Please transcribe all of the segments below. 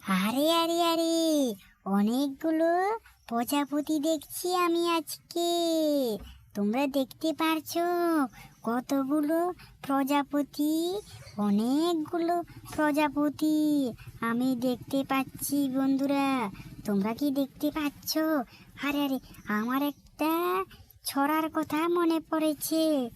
আরে আরে আরে, অনেকগুলো প্রজাপতি দেখছি আমি আজকে। তোমরা দেখতে পারছো কতগুলো প্রজাপতি? অনেকগুলো প্রজাপতি আমি দেখতে পাচ্ছি বন্ধুরা। তোমরা কি দেখতে পাচ্ছ? আরে আরে, আমার একটা ছড়ার কথা মনে পড়েছে,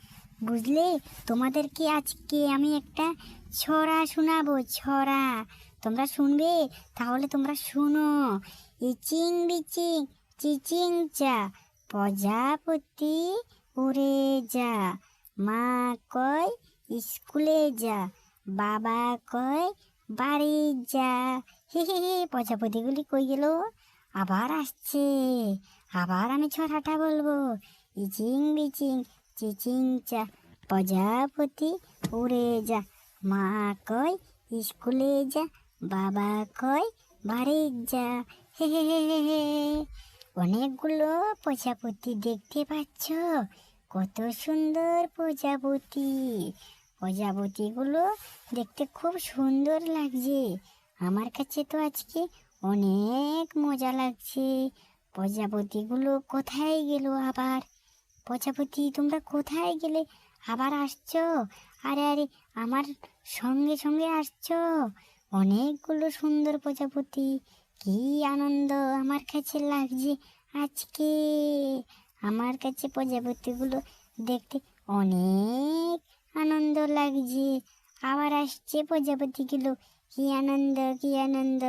বুঝলে? তোমাদেরকে আজকে আমি একটা ছড়া শোনাবো, ছড়া। তোমরা শুনবে? তাহলে তোমরা শুনো। ইচিং বিচিং চিচিং চা, প্রজাপতি উড়ে যা। মা কয় স্কুলে যা, বাবা কয় বাড়ি যা। হে হে হে, প্রজাপতিগুলি কই গেল? আবার আসছে। আবার আমি ছড়াটা বলবো। ইচিং বিচিং চিচিং চা, প্রজাপতি উড়ে যা। মা কয় স্কুলে যা, বাবা কয় বাড়ি যা। হে হে হে হে হে। অনেকগুলো প্রজাপতি দেখতে পাচ্ছ? কত সুন্দর প্রজাপতি। প্রজাপতিগুলো দেখতে খুব সুন্দর লাগছে। আমার কাছে তো আজকে অনেক মজা লাগছে। প্রজাপতিগুলো কোথায় গেল আবার? প্রজাপতি তোমরা কোথায় গেলে? আবার আসছো? আরে আরে, আমার সঙ্গে সঙ্গে আসছো। অনেকগুলো সুন্দর প্রজাপতি, কি আনন্দ আমার কাছে লাগছে আজকে। আমার কাছে প্রজাপতিগুলো দেখতে অনেক আনন্দ লাগছে। আবার আসছে প্রজাপতিগুলো, কি আনন্দ, কি আনন্দ।